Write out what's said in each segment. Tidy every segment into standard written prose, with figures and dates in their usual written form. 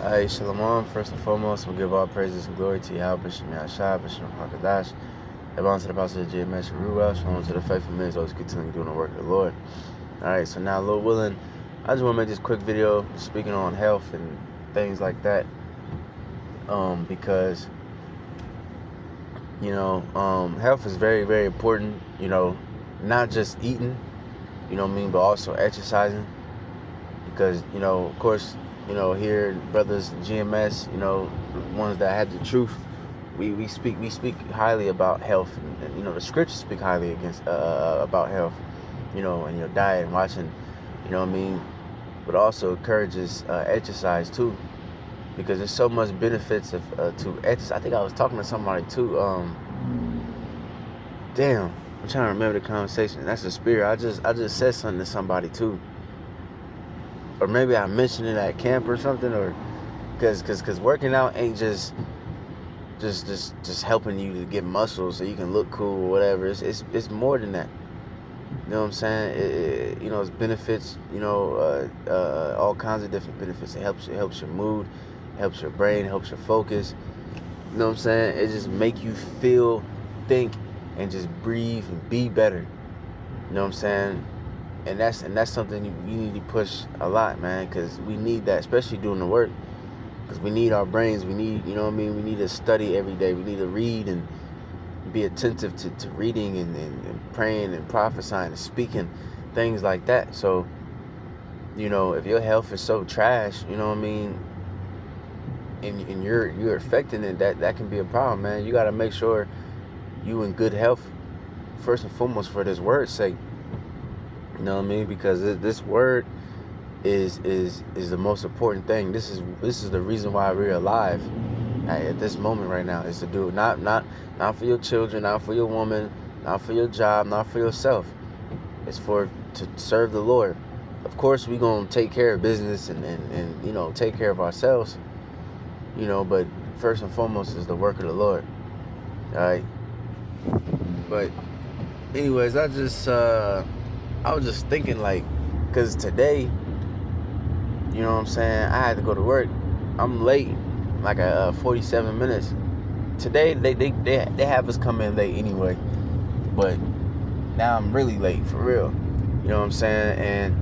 Hey, Shalom. First and foremost, we give all praises and glory to Yahweh, Bishop Yahshua, Bishop HaKadosh. Everyone to the Apostle of GMS, Ruel. Shalom to the faithful men, always continuing doing the work of the Lord. Alright, so now, Lord willing, I just want to make this quick video speaking on health and things like that. Because, health is very, very important, not just eating, but also exercising. Because, of course, here, brothers GMS, ones that have the truth, we speak highly about health, and the scriptures speak highly about health, and your diet and watching, but also encourages exercise too, because there's so much benefits to exercise. I think I was talking to somebody too. I'm trying to remember the conversation. That's the spirit. I just said something to somebody too. Or maybe I mentioned it at camp or something, or because working out ain't just helping you to get muscles so you can look cool or whatever. It's more than that. You know what I'm saying? It's benefits. All kinds of different benefits. It helps your mood, helps your brain, helps your focus. You know what I'm saying? It just make you feel, think, and just breathe and be better. You know what I'm saying? And that's something you need to push a lot, man, because we need that, especially doing the work, because we need our brains. We need, we need to study every day. We need to read and be attentive to reading and praying and prophesying and speaking, things like that. So, if your health is so trash, and you're affecting it, that can be a problem, man. You got to make sure you in good health, first and foremost, for this word's sake. You know what I mean? Because this word is the most important thing. This is the reason why we're alive at this moment right now. Is to do not for your children, not for your woman, not for your job, not for yourself. It's to serve the Lord. Of course, we're gonna take care of business and take care of ourselves. But first and foremost is the work of the Lord. All right. But anyways, I was just thinking, because today, you know what I'm saying, I had to go to work. I'm late, 47 minutes. Today, they have us come in late anyway, but now I'm really late, for real. You know what I'm saying? And,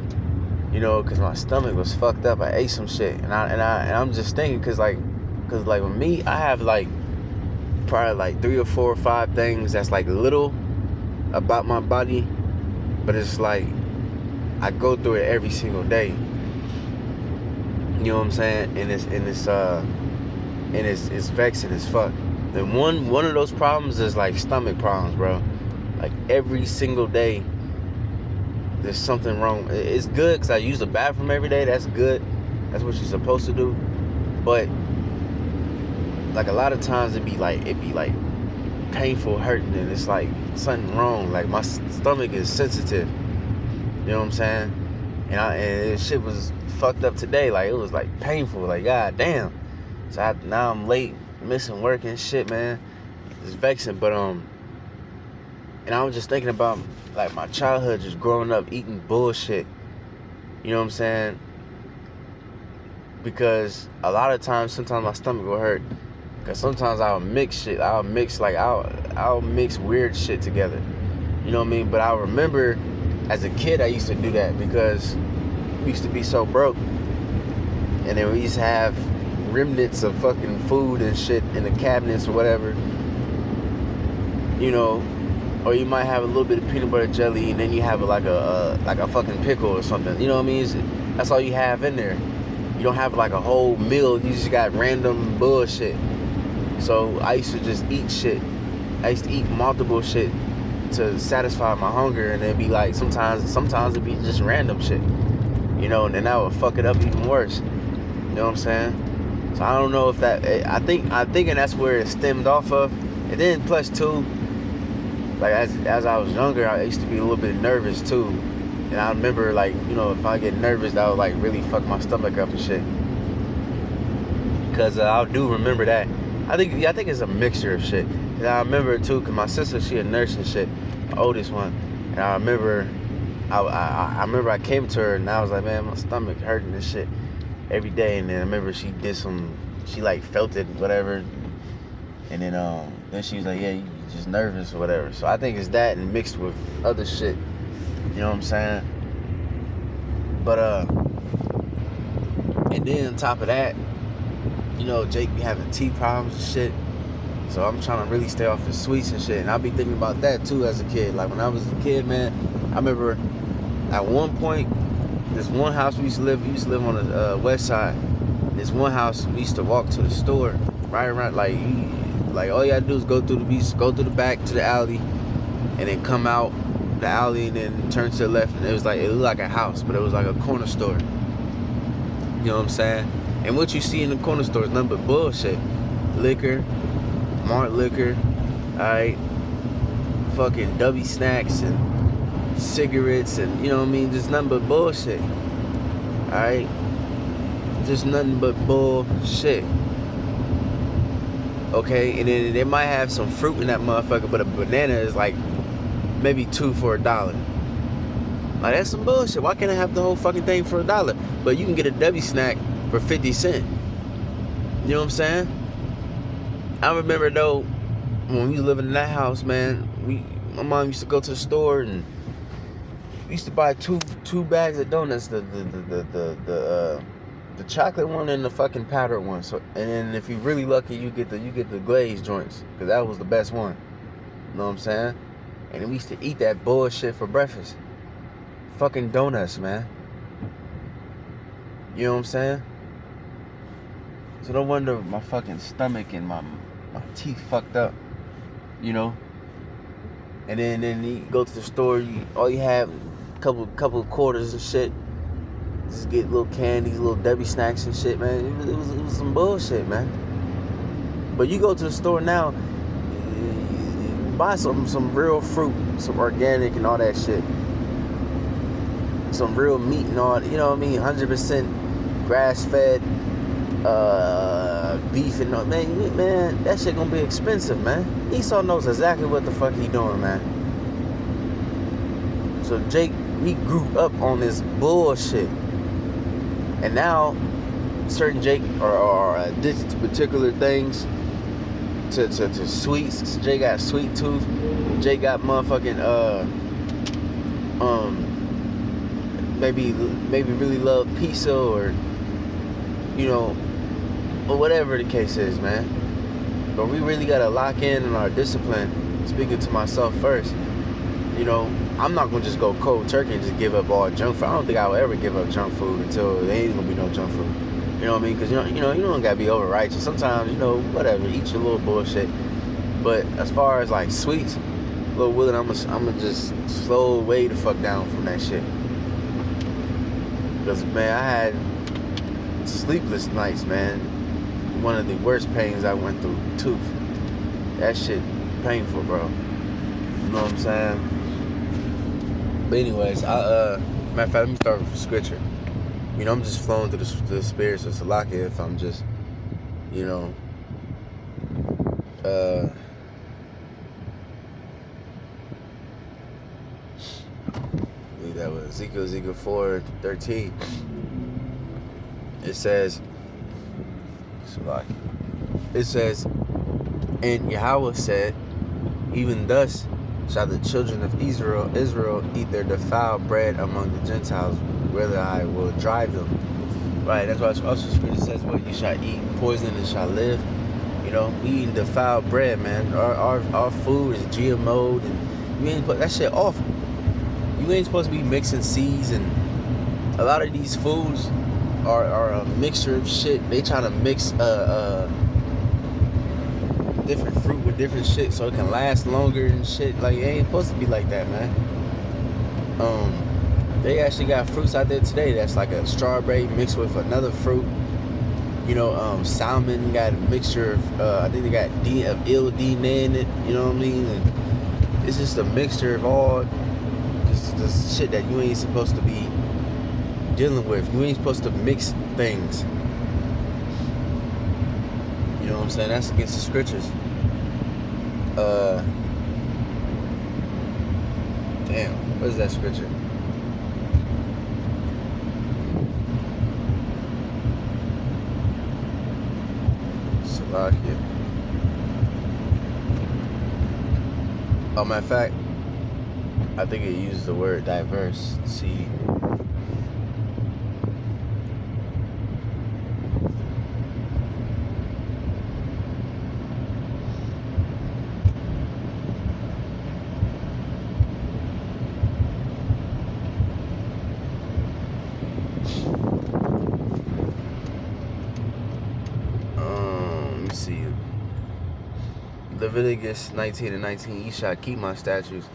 because my stomach was fucked up. I ate some shit, and I'm just thinking, because with me, I have, probably, 3 or 4 or 5 things that's, little about my body. But it's I go through it every single day. You know what I'm saying? And it's vexing as fuck. And one of those problems is stomach problems, bro. Every single day, there's something wrong. It's good because I use the bathroom every day. That's good. That's what you're supposed to do. But a lot of times it be painful, hurting, and it's something wrong. My stomach is sensitive. You know what I'm saying? And shit was fucked up today. It was painful. God damn. So now I'm late, missing work and shit, man. It's vexing. But and I was just thinking about my childhood, just growing up eating bullshit. You know what I'm saying? Because a lot of times, sometimes my stomach will hurt. Cause sometimes I'll mix shit. I'll mix weird shit together. You know what I mean? But I remember as a kid I used to do that because we used to be so broke. And then we used to have remnants of fucking food and shit in the cabinets or whatever. Or you might have a little bit of peanut butter jelly, and then you have a fucking pickle or something. You know what I mean? That's all you have in there. You don't have a whole meal. You just got random bullshit. So I used to just eat shit. I used to eat multiple shit to satisfy my hunger, and it'd be sometimes it'd be just random shit, and then that would fuck it up even worse. You know what I'm saying? So I don't know if that. I'm thinking that's where it stemmed off of. And then plus two, as I was younger, I used to be a little bit nervous too, and I remember if I get nervous, that would really fuck my stomach up and shit. Because I do remember that. I think it's a mixture of shit. And I remember it too, because my sister, she a nurse and shit, the oldest one. And I remember I came to her and I was like, man, my stomach hurting and shit. every day. And then I remember she like felt it, whatever. And then she was like, yeah, you just nervous or whatever. So I think it's that and mixed with other shit. You know what I'm saying? But and then on top of that, you know, Jake be having teeth problems and shit. So I'm trying to really stay off the sweets and shit. And I'll be thinking about that too as a kid. Like when I was a kid, man, I remember at one point, this one house we used to live on the west side. This one house, we used to walk to the store right around, like all you gotta do is go through the back to the alley, and then come out the alley and then turn to the left. And it looked like a house, but it was like a corner store. You know what I'm saying? And what you see in the corner store is nothing but bullshit. Liquor, malt liquor, alright, fucking W snacks and cigarettes and, you know what I mean, just nothing but bullshit. Alright? Just nothing but bullshit. Okay, and then they might have some fruit in that motherfucker, but a banana is like maybe $2 for $1. Like, that's some bullshit. Why can't I have the whole fucking thing for $1? But you can get a W snack for 50 cents. You know what I'm saying? I remember though, when we was living in that house, man, my mom used to go to the store and we used to buy two bags of donuts, the chocolate one and the fucking powdered one. So, and then if you're really lucky, you get the glazed joints, because that was the best one. You know what I'm saying? And we used to eat that bullshit for breakfast. Fucking donuts, man. You know what I'm saying? So no wonder my fucking stomach and my teeth fucked up. You know? And then you go to the store, all you have couple of quarters and shit. Just get little candies, little Debbie snacks and shit, man. It was some bullshit, man. But you go to the store now, you buy some real fruit, some organic and all that shit. Some real meat and all, you know what I mean? 100% grass-fed beef and all. Man, that shit gonna be expensive, man. Esau knows exactly what the fuck he doing, man. So Jake, he grew up on this bullshit. And now, certain Jake are addicted to particular things, to sweets. Jake got sweet tooth. Jake got motherfucking, maybe really love pizza or, you know, or whatever the case is, man. But we really gotta lock in on our discipline. Speaking to myself first, you know, I'm not gonna just go cold turkey and just give up all junk food. I don't think I will ever give up junk food until there ain't gonna be no junk food. You know what I mean? Because you don't gotta be over righteous. Sometimes, you know, whatever, eat your little bullshit. But as far as like sweets, Lil Willin, I'm gonna just slow way the fuck down from that shit. Because, man, I had sleepless nights, man. One of the worst pains I went through, tooth. That shit painful, bro. You know what I'm saying? But anyways, matter of fact, let me start with the scripture. You know, I'm just flowing through the spirits of Salakia if I'm just, you know, I believe that was Ezekiel 4:13. It says, and Yahweh said, even thus shall the children of Israel eat their defiled bread among the Gentiles, whither I will drive them. Right, that's why also scripture says, well, you shall eat poison and shall live. You know, we eating defiled bread, man. Our food is GMO'd, and you ain't put that shit off. You ain't supposed to be mixing seeds, and a lot of these foods are a mixture of shit. They trying to mix different fruit with different shit so it can last longer and shit. Like, it ain't supposed to be like that, man. They actually got fruits out there today that's like a strawberry mixed with another fruit. You know, salmon got a mixture of, I think they got ill DNA in it, you know what I mean? And it's just a mixture of all this shit that you ain't supposed to be dealing with. You ain't supposed to mix things. You know what I'm saying? That's against the scriptures. Damn, what is that scripture? Lock it. Matter of fact, I think it used the word diverse. See. Let me see. Leviticus 19:19. Ye shall keep my statutes.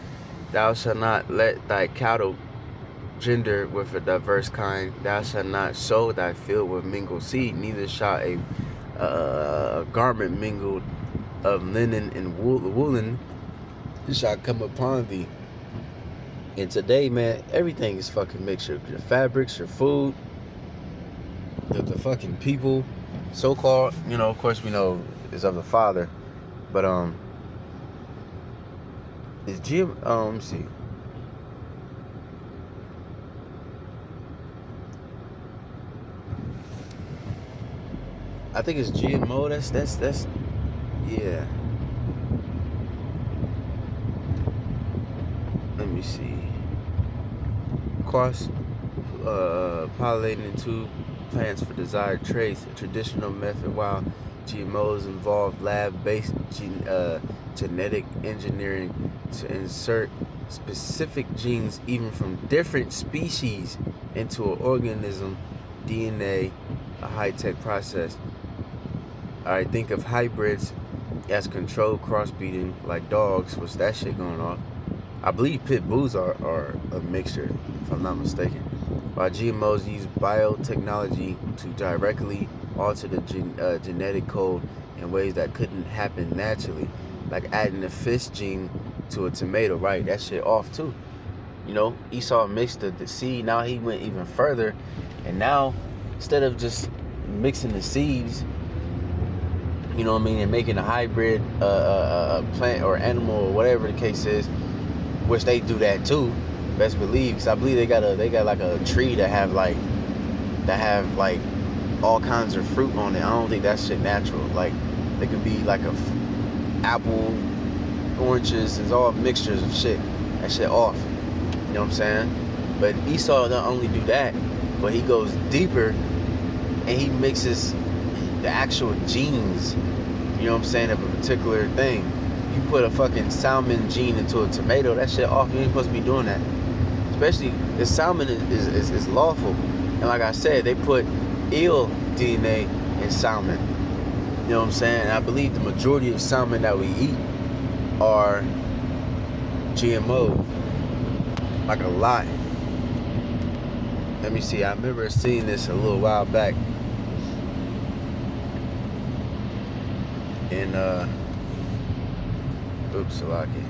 Thou shalt not let thy cattle gender with a diverse kind. Thou shalt not sow thy field with mingled seed. Neither shall a garment mingled of linen and woolen shall come upon thee. And today, man, everything is fucking mixture. Your fabrics, your food, the fucking people, so-called, of course we know is of the Father. But is Jim let me see. I think it's GMO. That's yeah. Let me see. Cross pollinating two plants for desired traits, a traditional method, while GMOs involve lab-based genetic engineering to insert specific genes even from different species into an organism. DNA, a high-tech process. Alright, think of hybrids as controlled crossbreeding, like dogs. What's that shit going on? I believe pit bulls are a mixture, if I'm not mistaken. While GMOs use biotechnology to directly alter the genetic code in ways that couldn't happen naturally, like adding a fish gene to a tomato. Right, that shit off too. Esau mixed the seed. Now he went even further, and now instead of just mixing the seeds, and making a hybrid plant or animal or whatever the case is, which they do that too, best believe, because I believe they got like a tree that have like all kinds of fruit on it. I don't think that shit natural. Like they could be like a apple, oranges, it's all mixtures of shit. That shit off. You know what I'm saying? But Esau not only do that, but he goes deeper and he mixes the actual genes, you know what I'm saying, of a particular thing. You put a fucking salmon gene into a tomato, that shit off. You ain't supposed to be doing that. Especially the salmon is lawful. And like I said, they put eel DNA in salmon. You know what I'm saying? And I believe the majority of salmon that we eat are GMO. Like a lot. Let me see. I remember seeing this a little while back. And oops, Salaki.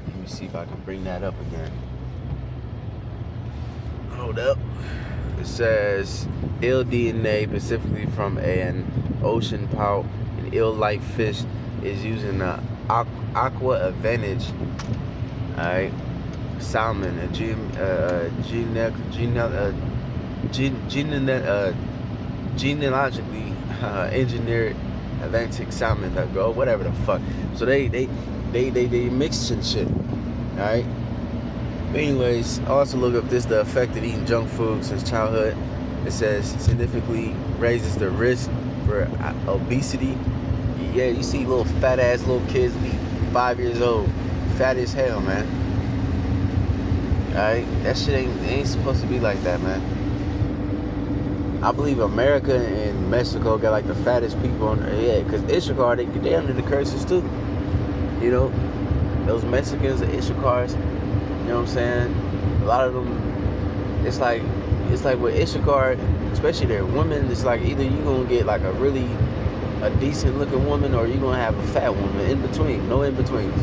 Let me see if I can bring that up again. Hold up. It says eel DNA, specifically from an ocean pout, an eel-like fish, is using the aqua advantage. Alright, salmon, a genealogically engineered Atlantic salmon that go whatever the fuck. So they mix and shit. Alright. But anyways, I also look up the effect of eating junk food since childhood. It says significantly raises the risk for obesity. Yeah, you see little fat ass little kids be 5 years old, fat as hell, man. Alright, that shit ain't supposed to be like that, man. I believe America and Mexico got like the fattest people on there. Yeah, because Issachar, they under the curses too. Those Mexicans, the Issachars, you know what I'm saying? A lot of them, it's like with Issachar, especially their women, it's like either you gonna get like a decent looking woman, or you gonna have a fat woman. In between, no in betweens.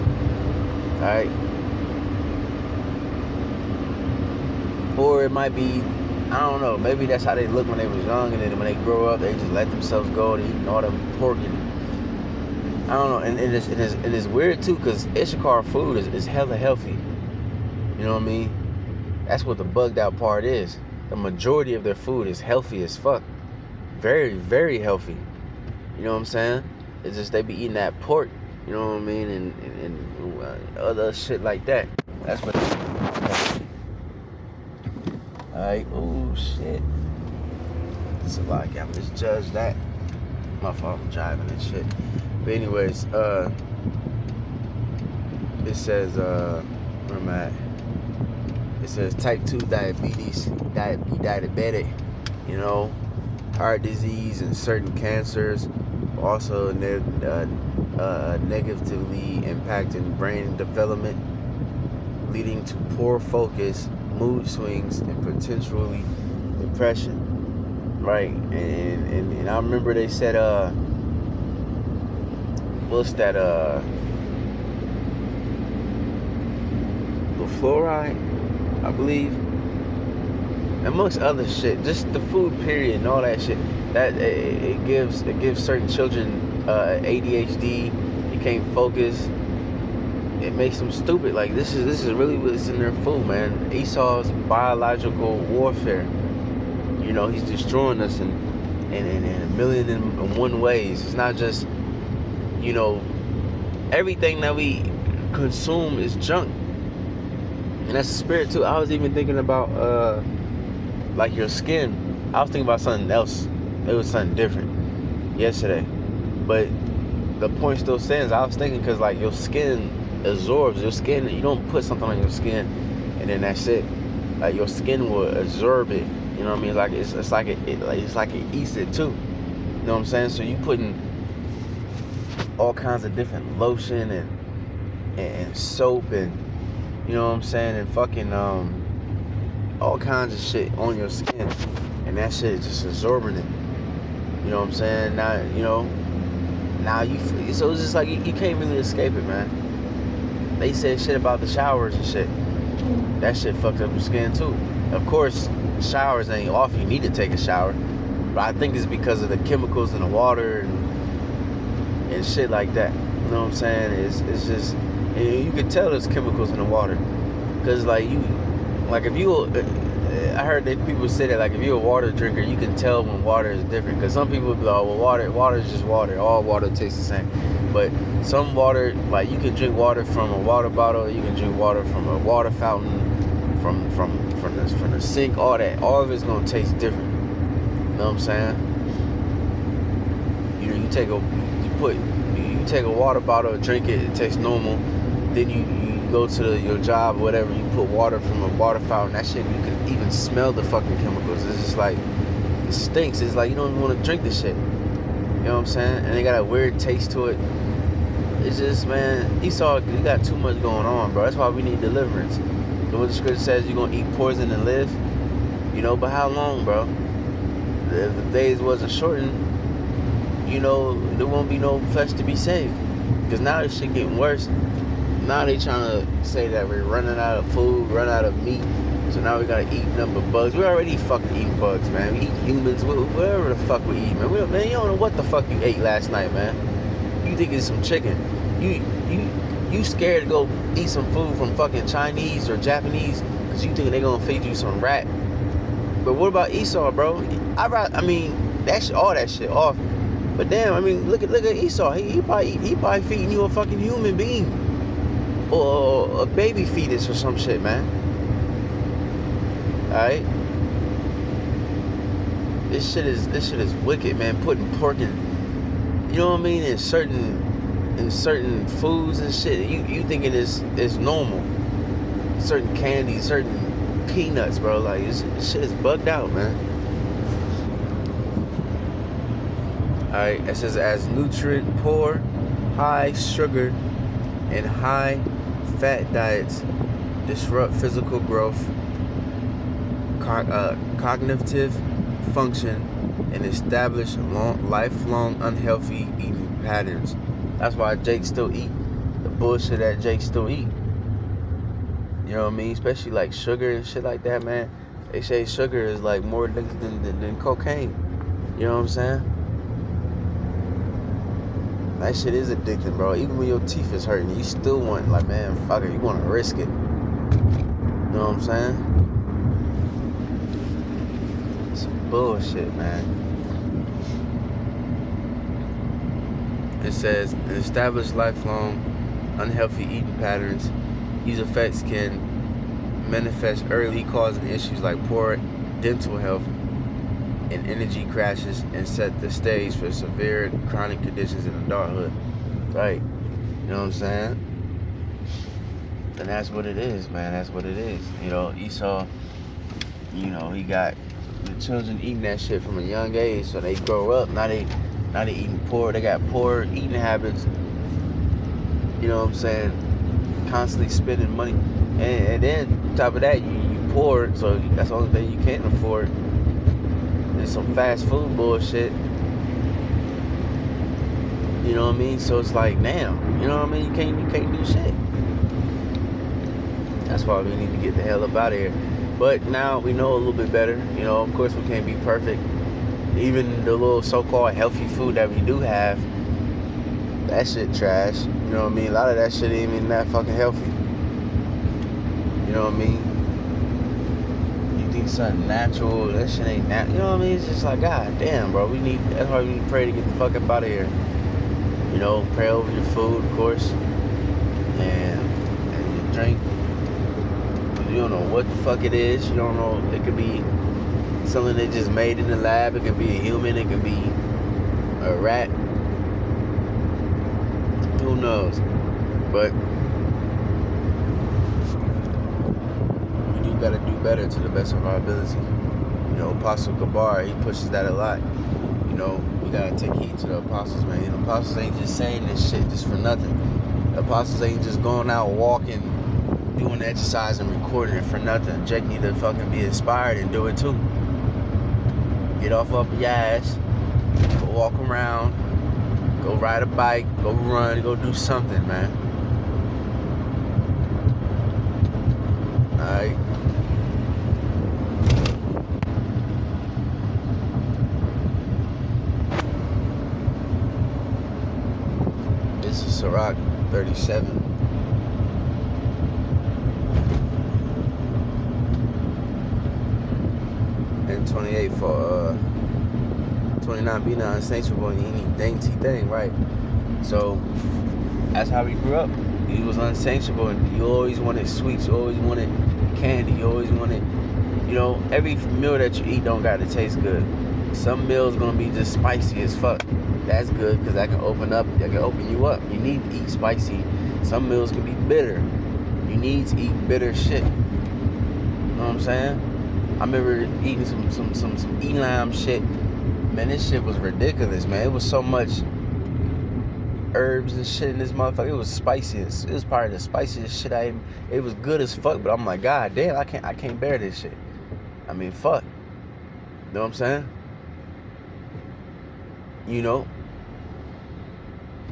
Alright? Or it might be, I don't know, maybe that's how they look when they was young, and then when they grow up, they just let themselves go to eating all them pork and I don't know. And it's weird too, because Issachar food is hella healthy. You know what I mean? That's what the bugged out part is. The majority of their food is healthy as fuck. very, very healthy. You know what I'm saying? It's just they be eating that pork, you know what I mean, and other shit like that. That's what. Alright, oh shit. It's a lot. I just judge that. My fault, I'm driving and shit. But anyways, it says, where am I at? It says type 2 diabetes, diabetic, you know, heart disease and certain cancers, also negatively impacting brain development, leading to poor focus, mood swings, and potentially depression. Right, and I remember they said, what's that, the fluoride, I believe, amongst other shit, just the food period and all that shit, that it gives certain children ADHD. You can't focus. It makes them stupid. Like this is really what's in their food, man. Esau's biological warfare. You know, he's destroying us in a million and one ways. It's not just, you know, everything that we consume is junk. And that's the spirit too. I was even thinking about like your skin. I was thinking about something else. It was something different yesterday. But the point still stands. I was thinking because like your skin absorbs. Your skin, you don't put something on your skin and then that's it. Like your skin will absorb it. You know what I mean? It's like it eats it too. You know what I'm saying? So you putting all kinds of different lotion and soap and, you know what I'm saying, and fucking all kinds of shit on your skin, and that shit is just absorbing it. You know what I'm saying? Now you so it's just like you can't really escape it, man. They said shit about the showers and shit. That shit fucked up your skin too. Of course, showers ain't off. You need to take a shower, but I think it's because of the chemicals in the water and shit like that. You know what I'm saying? It's just, and you can tell there's chemicals in the water, cause I heard that people say that like if you're a water drinker, you can tell when water is different. Cause some people be like, oh, well, water is just water. All water tastes the same. But some water, like you can drink water from a water bottle, you can drink water from a water fountain, from the sink, all that. All of it's gonna taste different. You know what I'm saying? You know, you take a water bottle, drink it, it tastes normal. Then you go to your job or whatever, you put water from a water fountain, that shit, you can even smell the fucking chemicals. It's just like, it stinks. It's like you don't even want to drink this shit. You know what I'm saying? And they got a weird taste to it. It's just, man, Esau, you got too much going on, bro. That's why we need deliverance. So when the scripture says you're going to eat poison and live, you know, but how long, bro? If the days wasn't shortened, you know, there won't be no flesh to be saved. Because now this shit getting worse. Now they trying to say that we're running out of food, run out of meat. So now we gotta eat nothing but bugs. We already fucking eat bugs, man. We eat humans, whatever the fuck we eat, man. Man, you don't know what the fuck you ate last night, man. You think it's some chicken. You scared to go eat some food from fucking Chinese or Japanese because you think they gonna feed you some rat. But what about Esau, bro? I mean, all that shit off. But damn, I mean, look at Esau. He probably feeding you a fucking human being or a baby fetus or some shit, man. All right. This shit is wicked, man. Putting pork in, you know what I mean, in certain foods and shit. You thinking it's normal. Certain candies, certain peanuts, bro. Like this shit is bugged out, man. Alright, it says as nutrient poor, high sugar, and high fat diets disrupt physical growth, cognitive function, and establish lifelong unhealthy eating patterns. That's why Jake still eat the bullshit that Jake still eat. You know what I mean? Especially like sugar and shit like that, man. They say sugar is like more addictive than cocaine. You know what I'm saying? That shit is addicting, bro. Even when your teeth is hurting, you still want, like, man, fuck it. You want to risk it. You know what I'm saying? Some bullshit, man. It says, establish lifelong unhealthy eating patterns. These effects can manifest early, causing issues like poor dental health and energy crashes, and set the stage for severe chronic conditions in adulthood. Right. You know what I'm saying? And that's what it is, man. That's what it is. You know, Esau, you know, he got the children eating that shit from a young age, so they grow up. Now they eating poor. They got poor eating habits. You know what I'm saying? Constantly spending money. And then, on top of that, you poor, so that's the only thing you can't afford. There's some fast food bullshit. You know what I mean? So it's like, damn, you know what I mean? You can't do shit. That's why we need to get the hell up out of here. But now we know a little bit better. You know, of course we can't be perfect. Even the little so-called healthy food that we do have, that shit trash. You know what I mean? A lot of that shit ain't even that fucking healthy. You know what I mean? You think something natural, that shit ain't natural. You know what I mean? It's just like, god damn, bro. That's why we need to pray to get the fuck up out of here. You know, pray over your food, of course. And your drink. You don't know what the fuck it is. You don't know. It could be something they just made in the lab. It could be a human. It could be a rat. Who knows? But we do gotta do better to the best of our ability. You know, Apostle Gabar, he pushes that a lot. You know, we gotta take heed to the apostles, man. The apostles ain't just saying this shit just for nothing. The apostles ain't just going out walking, doing exercise and recording it for nothing. Jake need to fucking be inspired and do it too. Get off up your ass, go walk around, go ride a bike, go run, go do something, man. Alright. This is Sirach 37. And 28 for 29, be not insatiable in any dainty thing, right? So that's how we grew up. He was unsatiable, and you always wanted sweets, you always wanted candy, you always wanted, you know, every meal that you eat don't gotta taste good. Some meals gonna be just spicy as fuck. That's good, because that can open you up. You need to eat spicy. Some meals can be bitter. You need to eat bitter shit. You know what I'm saying? I remember eating some E-lime shit. Man, this shit was ridiculous, man. It was so much herbs and shit in this motherfucker. It was spiciest. It was probably the spiciest shit I ate. It was good as fuck, but I'm like, god damn, I can't bear this shit. I mean, fuck. You know what I'm saying? You know,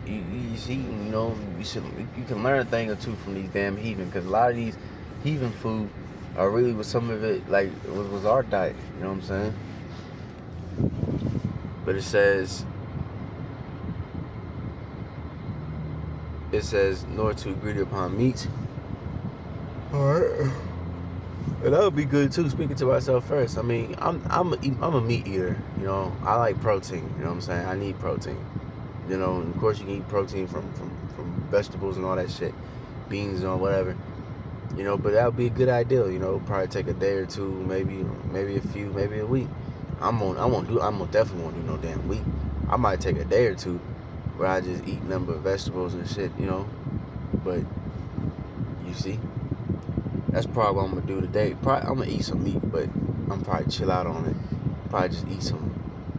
you see, you know, you can learn a thing or two from these damn heathen, because a lot of these heathen food are really with some of it like was our diet. You know what I'm saying? But it says nor too greedy upon meat. Alright. And that would be good too, speaking to myself first. I mean, I'm a meat eater, you know. I like protein, you know what I'm saying? I need protein. You know, and of course you can eat protein from vegetables and all that shit. Beans and whatever. You know, but that would be a good idea, you know, probably take a day or two, maybe a few, maybe a week. I definitely won't do no damn week. I might take a day or two where I just eat nothing but vegetables and shit, you know. But you see, that's probably what I'm gonna do today. Probably I'm gonna eat some meat, but I'm probably chill out on it. Probably just eat some,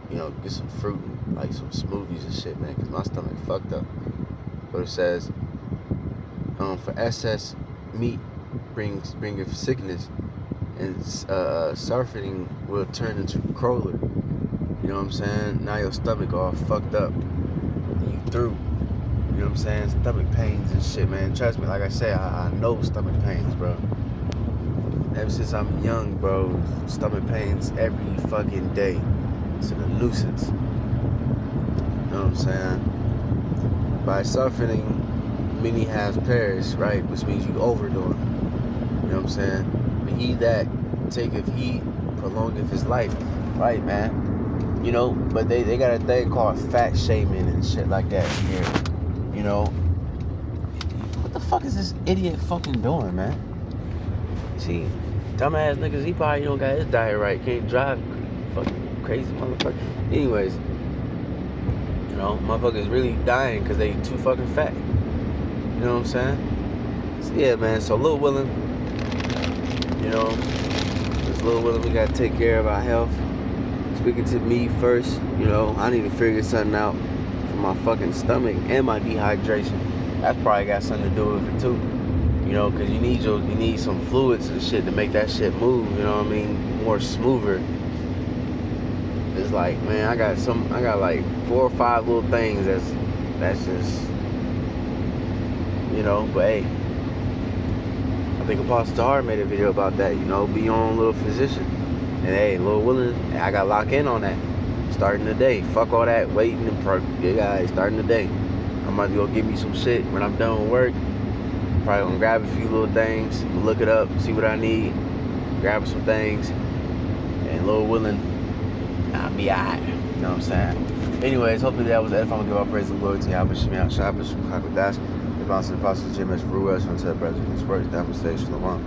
you know, get some fruit and like some smoothies and shit, man, because my stomach fucked up. But it says, for SS, meat bringeth sickness, and surfeiting will turn into crawler. You know what I'm saying? Now your stomach all fucked up. You through. You know what I'm saying? Stomach pains and shit, man. Trust me, like I said, I know stomach pains, bro. Ever since I'm young, bro, stomach pains every fucking day. It's a nuisance. You know what I'm saying? By suffering, many has perished, right? Which means you overdoing. You know what I'm saying? But he that taketh heed prolongeth his life. Right, man? You know, but they got a thing called fat shaming and shit like that here. You know, what the fuck is this idiot fucking doing, man? See, dumbass niggas, he probably don't got his diet right, can't drive, fucking crazy motherfucker. Anyways, you know, motherfuckers really dying because they too fucking fat. You know what I'm saying? So yeah, man, so Lil Willin, you know, this Lil Willin, we gotta take care of our health. Speaking to me first, you know, I need to figure something out for my fucking stomach and my dehydration. That's probably got something to do with it too. You know, cause you need some fluids and shit to make that shit move, you know what I mean? More smoother. It's like, man, I got like 4 or 5 little things that's just, you know, but hey, I think Apostle Tahar made a video about that, you know, be your own little physician. And hey, Lil Willin, I got locked in on that. Starting today. Fuck all that waiting and guys, starting today. I'm about to go get me some shit when I'm done with work. Probably gonna grab a few little things, look it up, see what I need, grab some things, and Lil Willin, I'll be alright. You know what I'm saying? Anyways, hopefully that was it. If I'm gonna give all praise and glory to Yahweh Shemiyah Shabbos from Chakadash, the bounce of the apostles, Jim S. Ruas, unto the brothers and his words, demonstration of one.